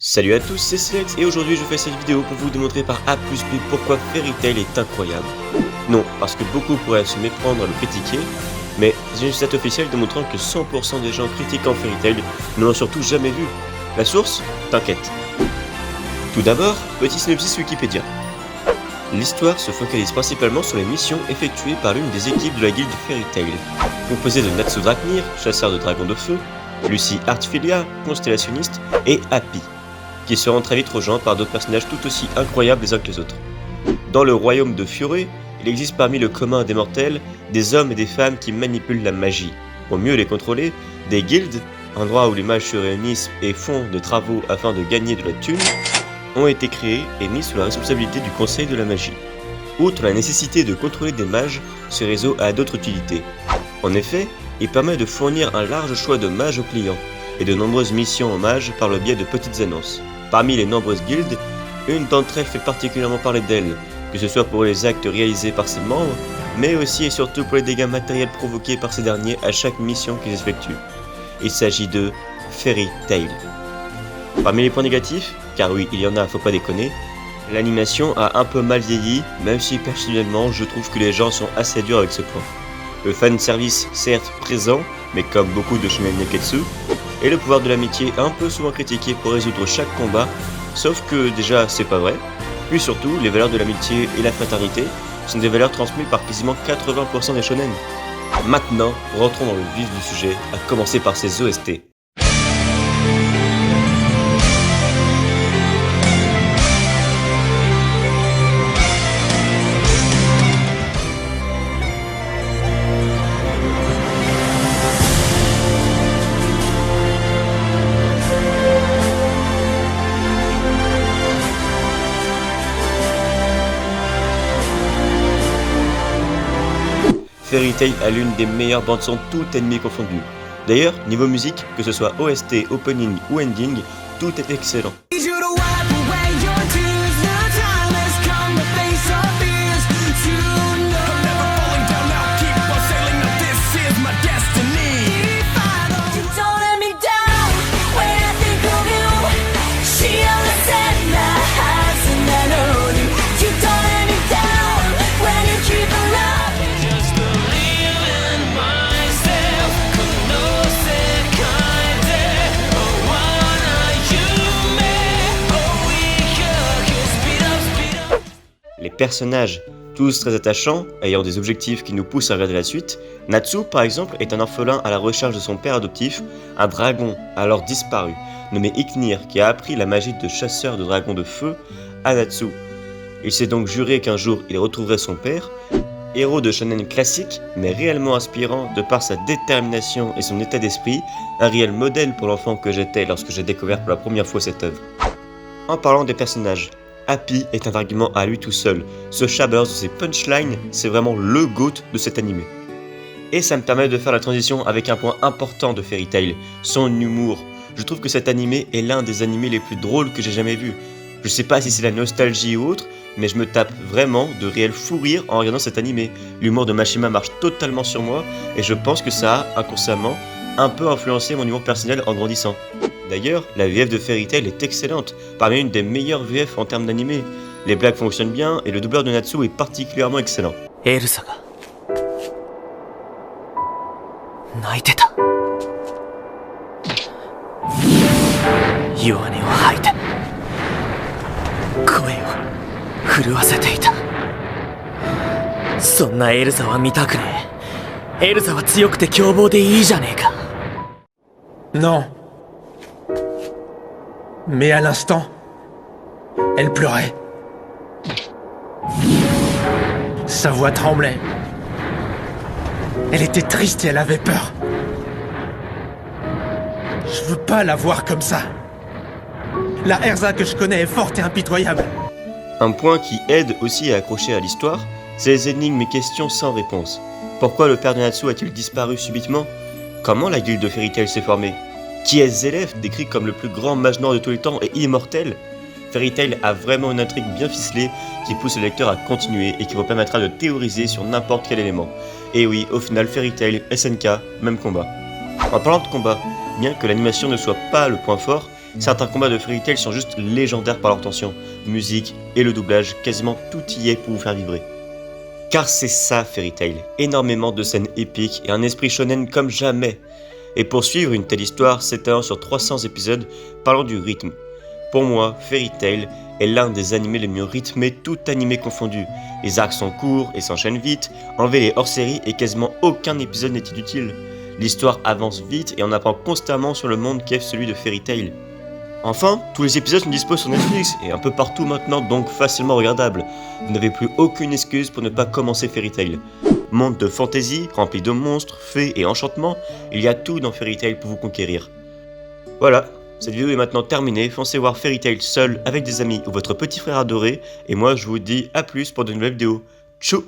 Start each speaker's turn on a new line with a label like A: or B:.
A: Salut à tous, c'est Slex et aujourd'hui je fais cette vidéo pour vous démontrer par A plus B pourquoi Fairy Tail est incroyable. Non, parce que beaucoup pourraient se méprendre à le critiquer, mais j'ai une stat officielle démontrant que 100% des gens critiquant Fairy Tail ne l'ont surtout jamais vu. La source? T'inquiète. Tout d'abord, petit synopsis Wikipédia. L'histoire se focalise principalement sur les missions effectuées par l'une des équipes de la guilde Fairy Tail, composée de Natsu Draknir, chasseur de dragons de feu, Lucy Artfilia, constellationniste, et Happy, qui se rend très vite rejoint par d'autres personnages tout aussi incroyables les uns que les autres. Dans le royaume de Furé, il existe parmi le commun des mortels des hommes et des femmes qui manipulent la magie. Pour mieux les contrôler, des guildes, endroits où les mages se réunissent et font des travaux afin de gagner de la thune, ont été créés et mis sous la responsabilité du Conseil de la magie. Outre la nécessité de contrôler des mages, ce réseau a d'autres utilités. En effet, il permet de fournir un large choix de mages aux clients, et de nombreuses missions aux mages par le biais de petites annonces. Parmi les nombreuses guildes, une d'entre elles fait particulièrement parler d'elle, que ce soit pour les actes réalisés par ses membres, mais aussi et surtout pour les dégâts matériels provoqués par ces derniers à chaque mission qu'ils effectuent. Il s'agit de Fairy Tail. Parmi les points négatifs, car oui, il y en a, faut pas déconner, l'animation a un peu mal vieilli, même si personnellement je trouve que les gens sont assez durs avec ce point. Le fanservice certes présent, mais comme beaucoup de shonen neketsu, et le pouvoir de l'amitié un peu souvent critiqué pour résoudre chaque combat, sauf que déjà c'est pas vrai, puis surtout les valeurs de l'amitié et la fraternité sont des valeurs transmises par quasiment 80% des shonen. Maintenant, rentrons dans le vif du sujet, à commencer par ses OST. Fairy Tail a l'une des meilleures bandes-son toutes ennemies confondues. D'ailleurs, niveau musique, que ce soit OST, opening ou ending, tout est excellent. Les personnages, tous très attachants, ayant des objectifs qui nous poussent à regarder la suite. Natsu, par exemple, est un orphelin à la recherche de son père adoptif, un dragon alors disparu, nommé Iknir, qui a appris la magie de chasseur de dragons de feu à Natsu. Il s'est donc juré qu'un jour il retrouverait son père. Héros de shonen classique, mais réellement inspirant de par sa détermination et son état d'esprit, un réel modèle pour l'enfant que j'étais lorsque j'ai découvert pour la première fois cette œuvre. En parlant des personnages, Happy est un argument à lui tout seul. Ce chabers de ses punchlines, c'est vraiment le GOAT de cet animé. Et ça me permet de faire la transition avec un point important de Fairy Tail, son humour. Je trouve que cet animé est l'un des animés les plus drôles que j'ai jamais vu. Je sais pas si c'est la nostalgie ou autre, mais je me tape vraiment de réel fou rire en regardant cet animé. L'humour de Mashima marche totalement sur moi, et je pense que ça a, inconsciemment, un peu influencé mon humour personnel en grandissant. D'ailleurs, la VF de Fairy Tail est excellente, parmi une des meilleures VF en termes d'animé. Les blagues fonctionnent bien et le doubleur de Natsu est particulièrement excellent.
B: Elsaが泣いてた。弱音を吐いて声を震わせていた。そんなエルザは見たくねえ。エルザは強くて凶暴でいいじゃねえか。
C: Non. Mais à l'instant, elle pleurait. Sa voix tremblait. Elle était triste et elle avait peur. Je veux pas la voir comme ça. La Erza que je connais est forte et impitoyable.
A: Un point qui aide aussi à accrocher à l'histoire, c'est les énigmes et questions sans réponse. Pourquoi le père de Natsu a-t-il disparu subitement? Comment la guilde de Fairy Tail s'est formée? Qui est Zélef, décrit comme le plus grand mage noir de tous les temps et immortel? Fairy Tail a vraiment une intrigue bien ficelée qui pousse le lecteur à continuer et qui vous permettra de théoriser sur n'importe quel élément. Et oui, au final, Fairy Tail, SNK, même combat. En parlant de combat, bien que l'animation ne soit pas le point fort, Certains combats de Fairy Tail sont juste légendaires par leur tension, musique et le doublage, quasiment tout y est pour vous faire vibrer. Car c'est ça Fairy Tail, énormément de scènes épiques et un esprit shonen comme jamais. Et pour suivre une telle histoire, s'étalant sur 300 épisodes, parlons du rythme. Pour moi, Fairy Tail est l'un des animés les mieux rythmés, tout animé confondu. Les arcs sont courts et s'enchaînent vite, enlever les hors-séries et quasiment aucun épisode n'est inutile. L'histoire avance vite et on apprend constamment sur le monde qu'est celui de Fairy Tail. Enfin, tous les épisodes sont dispo sur Netflix et un peu partout maintenant, donc facilement regardables. Vous n'avez plus aucune excuse pour ne pas commencer Fairy Tail. Monde de fantasy, rempli de monstres, fées et enchantements, il y a tout dans Fairy Tail pour vous conquérir. Voilà, cette vidéo est maintenant terminée, foncez voir Fairy Tail seul avec des amis ou votre petit frère adoré, et moi je vous dis à plus pour de nouvelles vidéos. Tchou!